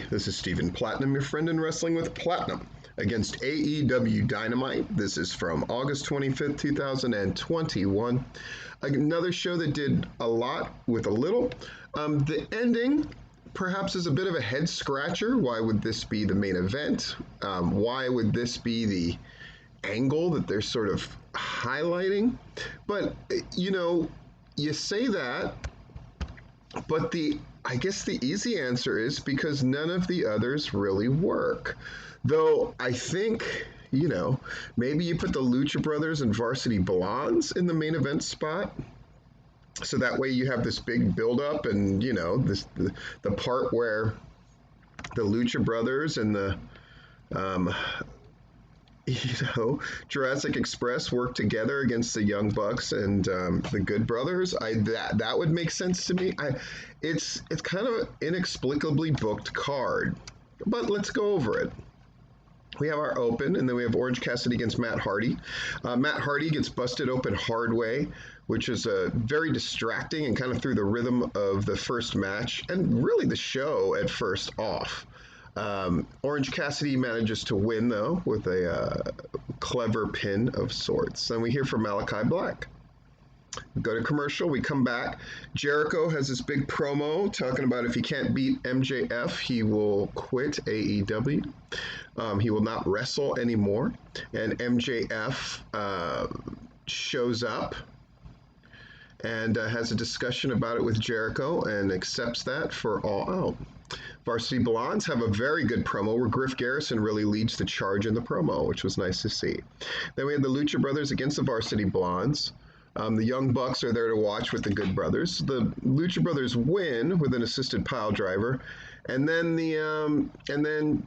this is Stephen Platinum, your friend in Wrestling with Platinum, against AEW Dynamite. This is from August 25th, 2021. Another show that did a lot with a little. The ending perhaps is a bit of a head scratcher. Why would this be the main event? Why would this be the angle that they're sort of highlighting? But, you say that, but I guess the easy answer is because none of the others really work. Though I think, maybe you put the Lucha Brothers and Varsity Blondes in the main event spot. So that way you have this big build-up and, the part where the Lucha Brothers and the, Jurassic Express work together against the Young Bucks and the Good Brothers. That would make sense to me. It's kind of an inexplicably booked card, but let's go over it. We have our open, and then we have Orange Cassidy against Matt Hardy. Matt Hardy gets busted open hard way, which is very distracting and kind of threw the rhythm of the first match and really the show at first off. Orange Cassidy manages to win, though, with a clever pin of sorts. Then we hear from Malachi Black. We go to commercial, we come back. Jericho has this big promo talking about if he can't beat MJF, he will quit AEW. He will not wrestle anymore. And MJF shows up and has a discussion about it with Jericho and accepts that for All Out. Varsity Blondes have a very good promo where Griff Garrison really leads the charge in the promo, which was nice to see. Then we had the Lucha Brothers against the Varsity Blondes. The Young Bucks are there to watch with the Good Brothers. The Lucha Brothers win with an assisted pile driver, and then it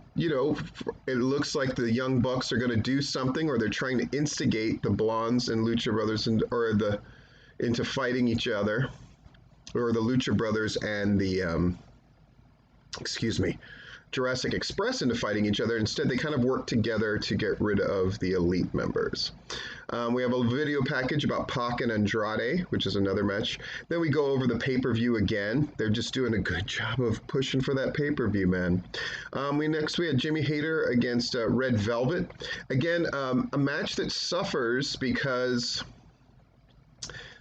looks like the Young Bucks are going to do something, or they're trying to instigate the Blondes and Lucha Brothers into fighting each other, or the Lucha Brothers and the Jurassic Express into fighting each other. Instead, they kind of work together to get rid of the Elite members. We have a video package about Pac and Andrade, which is another match. Then we go over the pay-per-view again. They're just doing a good job of pushing for that pay-per-view, man. Next, we had Jimmy Hayter against Red Velvet. Again, a match that suffers because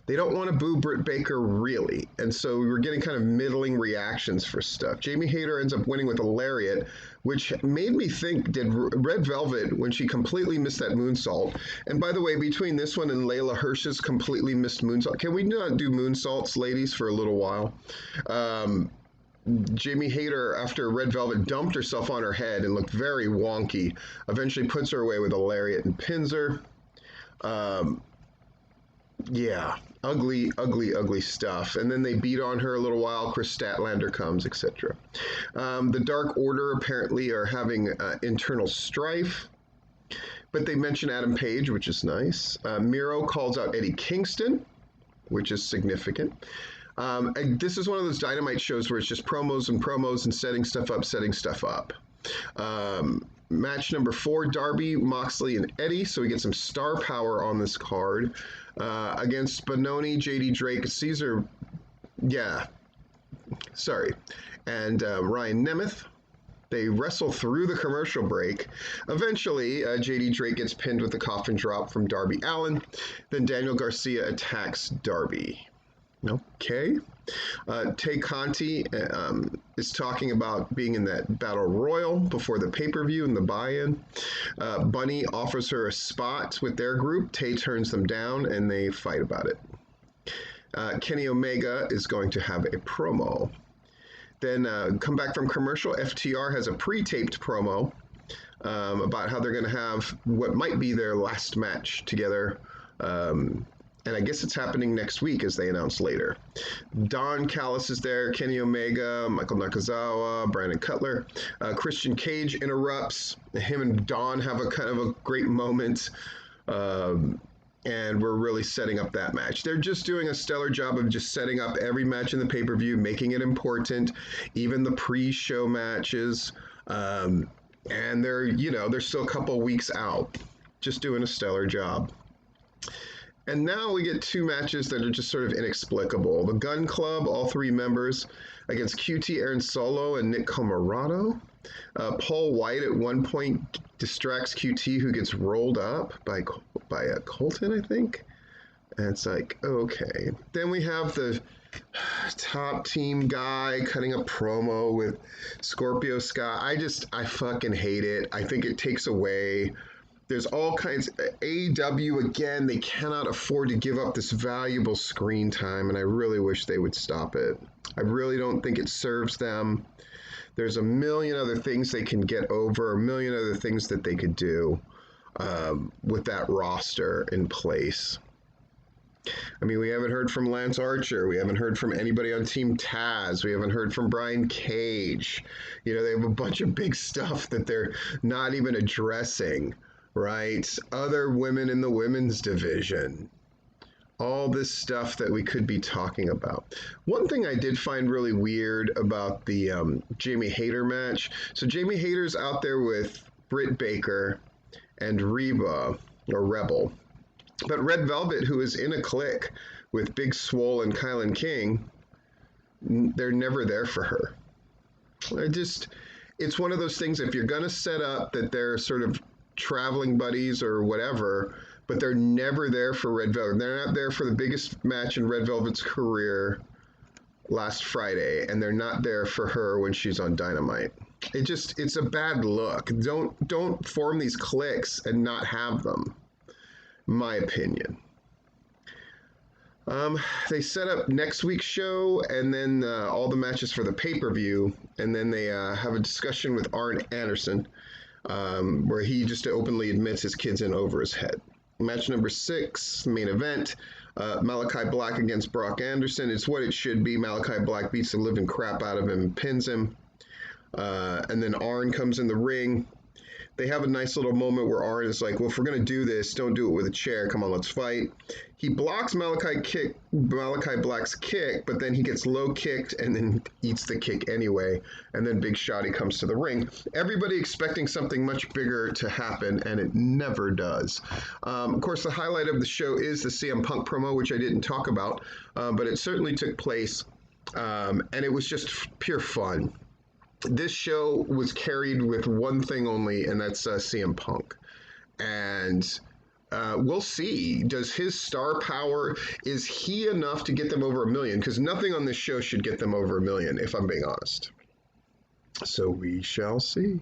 they don't want to boo Britt Baker, really. And so we were getting kind of middling reactions for stuff. Jamie Hayter ends up winning with a lariat, which made me think, did Red Velvet, when she completely missed that moonsault, and by the way, between this one and Layla Hirsch's completely missed moonsault, can we not do moonsaults, ladies, for a little while? Jamie Hayter, after Red Velvet dumped herself on her head and looked very wonky, eventually puts her away with a lariat and pins her. Yeah, ugly stuff. And then they beat on her a little while. Chris Statlander comes, etc. The Dark Order apparently are having internal strife, but they mention Adam Page, which is nice. Miro calls out Eddie Kingston, which is significant. And this is one of those Dynamite shows where it's just promos and setting stuff up. Match number 4, Darby, Moxley, and Eddie. So we get some star power on this card. Against Spinoni, JD Drake, Caesar, and Ryan Nemeth. They wrestle through the commercial break. Eventually, JD Drake gets pinned with a coffin drop from Darby Allin. Then Daniel Garcia attacks Darby. Okay. Tay Conti is talking about being in that battle royal before the pay-per-view and the buy-in. Bunny offers her a spot with their group. Tay turns them down and they fight about it. Kenny Omega is going to have a promo. Then come back from commercial. FTR has a pre-taped promo about how they're going to have what might be their last match together. And I guess it's happening next week, as they announce later. Don Callis is there, Kenny Omega, Michael Nakazawa, Brandon Cutler. Christian Cage interrupts. Him and Don have a kind of a great moment. And we're really setting up that match. They're just doing a stellar job of just setting up every match in the pay-per-view, making it important, even the pre-show matches. And they're still a couple weeks out, just doing a stellar job. And now we get two matches that are just sort of inexplicable. The Gun Club, all three members, against QT Aaron Solo and Nick Comoroto. Paul White at one point distracts QT, who gets rolled up by a Colton, I think. And it's like, okay. Then we have the top team guy cutting a promo with Scorpio Sky. I fucking hate it. I think it takes away. There's all kinds. AEW, again, they cannot afford to give up this valuable screen time, and I really wish they would stop it. I really don't think it serves them. There's a million other things they can get over, a million other things that they could do with that roster in place. I mean, we haven't heard from Lance Archer. We haven't heard from anybody on Team Taz. We haven't heard from Brian Cage. You know, they have a bunch of big stuff that they're not even addressing, right? Other women in the women's division. All this stuff that we could be talking about. One thing I did find really weird about the Jamie Hayter match. So Jamie Hayter's out there with Britt Baker and Reba, or Rebel. But Red Velvet, who is in a clique with Big Swole and Kylan King, they're never there for her. It's one of those things, if you're going to set up that they're sort of traveling buddies or whatever, but they're never there for Red Velvet. They're not there for the biggest match in Red Velvet's career last Friday, and they're not there for her when she's on Dynamite. It's a bad look. Don't form these cliques and not have them. My opinion. They set up next week's show and then all the matches for the pay-per-view, and then they have a discussion with Arn Anderson where he just openly admits his kid's in over his head. Match number 6, main event, Malachi Black against Brock Anderson. It's what it should be. Malachi Black beats the living crap out of him and pins him. And then Arn comes in the ring. They have a nice little moment where Arn is like, well, if we're going to do this, don't do it with a chair. Come on, let's fight. He blocks Malachi Black's kick, but then he gets low kicked and then eats the kick anyway. And then Big Shotty comes to the ring. Everybody expecting something much bigger to happen, and it never does. Of course, the highlight of the show is the CM Punk promo, which I didn't talk about, but it certainly took place, and it was just pure fun. This show was carried with one thing only, and that's CM Punk. And we'll see. Does his star power, is he enough to get them over 1 million? Because nothing on this show should get them over 1 million, if I'm being honest. So we shall see.